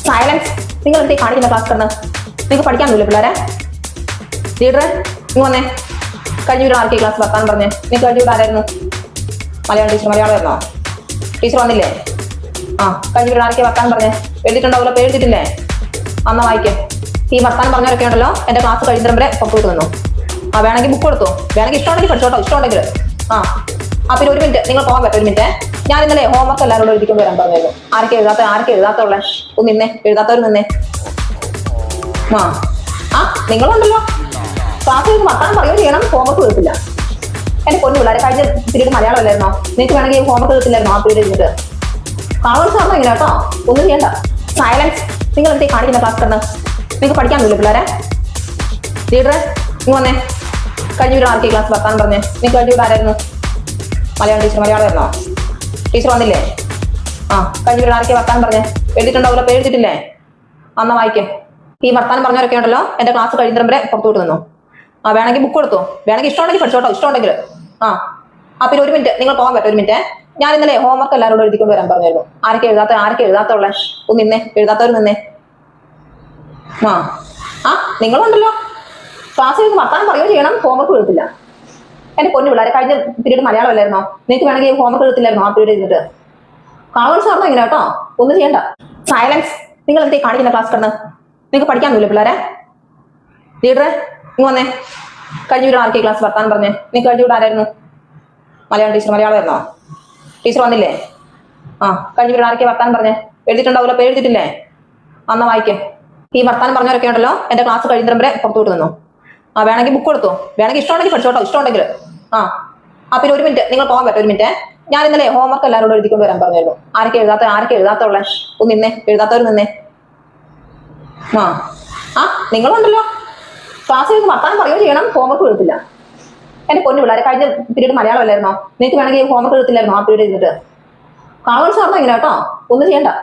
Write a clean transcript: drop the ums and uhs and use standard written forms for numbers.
Silence. നിങ്ങൾ എന്തേ കാണിക്കുന്ന ക്ലാസ് കിടന്ന്? നിങ്ങൾക്ക് പഠിക്കാനൊന്നുമില്ല പിള്ളേരെ? ലീഡറെ നിങ്ങൾ വന്നേ. കഴിഞ്ഞ വീട് ആർക്കെ ക്ലാസ് വർത്താൻ പറഞ്ഞേ? നിങ്ങൾക്ക് കഴിഞ്ഞ വീട് ആരായിരുന്നു? മലയാളം ടീച്ചർ. മലയാളമായിരുന്നോ? ടീച്ചർ വന്നില്ലേ? ആ, കഴിഞ്ഞ വീട് ആർക്കെ വർത്താൻ പറഞ്ഞേ? എഴുതിയിട്ടുണ്ടാവില്ല, പേര് എഴുതിയിട്ടില്ലേ? അന്നാ വായിക്കേ. ഈ വർത്താനം പറഞ്ഞവരൊക്കെ ഉണ്ടല്ലോ എന്റെ ക്ലാസ് കഴിയുന്നവരെ വരെ പുറത്തോട്ട് വന്നു. ആ, വേണമെങ്കിൽ ബുക്ക് കൊടുത്തു, വേണമെങ്കിൽ ഇഷ്ടമുണ്ടെങ്കിൽ പഠിച്ചോട്ടോ, ഇഷ്ടമുണ്ടെങ്കിൽ. ആ പിന്നെ ഒരു മിനിറ്റ് നിങ്ങൾ പോകാൻ പറ്റും. ഒരു മിനിറ്റ്, ഞാൻ ഇന്നലെ ഹോംവർക്ക് എല്ലാവരോടും എഴുതിക്കൊണ്ട് വരാൻ പറഞ്ഞായിരുന്നു. ആരൊക്കെ എഴുതാത്തുള്ള ഒന്ന് നിന്നേ, എഴുതാത്തവർ നിന്നേ. ആ നിങ്ങളുണ്ടല്ലോ ക്ലാസ്സിൽ വർത്താനം പറയുകയും ചെയ്യണം, ഹോംവർക്ക് തീർത്തില്ല. എന്റെ പൊന്നു പിള്ളേരെ, കഴിഞ്ഞ പീരീഡ് മലയാളം അല്ലായിരുന്നോ? നിങ്ങൾക്ക് വേണമെങ്കിൽ ഹോംവർക്ക് തീർത്തില്ലായിരുന്നോ ആ പീരീഡ് എഴുതിട്ട്? കാണുവാൻ സാറിന് ഇങ്ങനെ കേട്ടോ, ഒന്നും ചെയ്യണ്ട. സൈലൻസ്. നിങ്ങൾ എന്തേ കാണിക്കുന്ന ക്ലാസ് കിടന്ന്? നിങ്ങൾക്ക് പഠിക്കാനൊന്നുമില്ല പിള്ളേരെ? ലീഡറെ നിങ്ങൾ വന്നേ. കഴിഞ്ഞ വീട് ആർക്കെ ക്ലാസ് വർത്താൻ പറഞ്ഞേ? നിങ്ങൾക്ക് കഴിഞ്ഞ വീട് ആരായിരുന്നു? മലയാളം ടീച്ചർ. മലയാളമായിരുന്നോ? ടീച്ചർ വന്നില്ലേ? ആ, കഴിഞ്ഞ വീട് ആർക്കെ വർത്താൻ പറഞ്ഞേ? എഴുതിയിട്ടുണ്ടാവില്ല, പേര് എഴുതിയിട്ടില്ലേ? അന്നാ വായിക്കേ. ഈ വർത്താനം പറഞ്ഞവരൊക്കെ ഉണ്ടല്ലോ എന്റെ ക്ലാസ് കഴിയുന്നവരെ വരെ പുറത്തോട്ട് വന്നു. ആ, വേണമെങ്കിൽ ബുക്ക് കൊടുത്തു, വേണമെങ്കിൽ ഇഷ്ടമുണ്ടെങ്കിൽ പഠിച്ചോട്ടോ, ഇഷ്ടമുണ്ടെങ്കിൽ. ആ പിന്നെ ഒരു മിനിറ്റ് നിങ്ങൾ പോകാൻ പറ്റും. ഒരു മിനിറ്റ്, ഞാൻ ഇന്നലെ ഹോംവർക്ക് എല്ലാവരോടും എഴുതിക്കൊണ്ട് വരാൻ പറഞ്ഞായിരുന്നു. ആരൊക്കെ എഴുതാത്തുള്ള ഒന്ന് നിന്നേ, എഴുതാത്തവർ നിന്നേ. ആ നിങ്ങളുണ്ടല്ലോ ക്ലാസ്സിൽ വർത്താനം പറയുകയും ചെയ്യണം, ഹോംവർക്ക് എഴുതില്ല. എന്റെ പൊന്നു പിള്ളേരെ, കഴിഞ്ഞ പീരീഡ് മലയാളം അല്ലായിരുന്നോ? നിങ്ങൾക്ക് വേണമെങ്കിൽ ഹോംവർക്ക് എഴുതില്ലായിരുന്നോ ആ പീരീഡ് എഴുതിട്ട്? കാണുവാൻ സാറിന് ഇങ്ങനെ കേട്ടോ, ഒന്നും ചെയ്യണ്ട. സൈലൻസ്. നിങ്ങൾ എന്തേ കാണിക്കുന്ന ക്ലാസ് കിടന്ന്? നിങ്ങൾക്ക് പഠിക്കാനൊന്നുമില്ല പിള്ളേരെ? ലീഡറെ നിങ്ങൾ വന്നേ. കഴിഞ്ഞ വീട് ആർക്കെ ക്ലാസ് വർത്താൻ പറഞ്ഞേ? നിങ്ങൾക്ക് കഴിഞ്ഞ വീട് ആരായിരുന്നു? മലയാളം ടീച്ചർ. മലയാളമായിരുന്നോ? ടീച്ചർ വന്നില്ലേ? ആ, കഴിഞ്ഞ വീട് ആർക്കെ വർത്താൻ പറഞ്ഞേ? എഴുതിയിട്ടുണ്ടാവില്ല, പേര് എഴുതിയിട്ടില്ലേ? അന്നാ വായിക്കേ. ഈ വർത്താനം പറഞ്ഞവരൊക്കെ ഉണ്ടല്ലോ എന്റെ ക്ലാസ് കഴിയുന്നവരെ വരെ പുറത്തോട്ട് വന്നു. ആ, വേണമെങ്കിൽ ബുക്ക് കൊടുത്തു, വേണമെങ്കിൽ ഇഷ്ടമുണ്ടെങ്കിൽ പഠിച്ചോട്ടോ, ഇഷ്ടമുണ്ടെങ്കിൽ. ആ പിന്നെ ഒരു മിനിറ്റ് നിങ്ങൾ പോകാൻ പറ്റും. ഒരു മിനിറ്റ്, ഞാൻ ഇന്നലെ ഹോംവർക്ക് എല്ലാവരോടും എഴുതിക്കൊണ്ട് വരാൻ പറഞ്ഞായിരുന്നു. ആരൊക്കെ എഴുതാത്തുള്ള ഒന്ന് നിന്നേ, എഴുതാത്തവർ നിന്നേ. ആ നിങ്ങളുണ്ടല്ലോ ക്ലാസ്സിൽ വർത്താനം പറയുകയും ചെയ്യണം, ഹോംവർക്ക് എഴുതില്ല. എന്റെ പൊന്നു പിള്ളേരെ, കഴിഞ്ഞ പീരീഡ് മലയാളം അല്ലായിരുന്നോ? നിങ്ങൾക്ക് വേണമെങ്കിൽ ഹോംവർക്ക് എഴുതില്ലായിരുന്നോ ആ പീരീഡ് എഴുതിട്ട്? കാണുവാൻ സാറിന് ഇങ്ങനെ കേട്ടോ, ഒന്നും ചെയ്യണ്ട.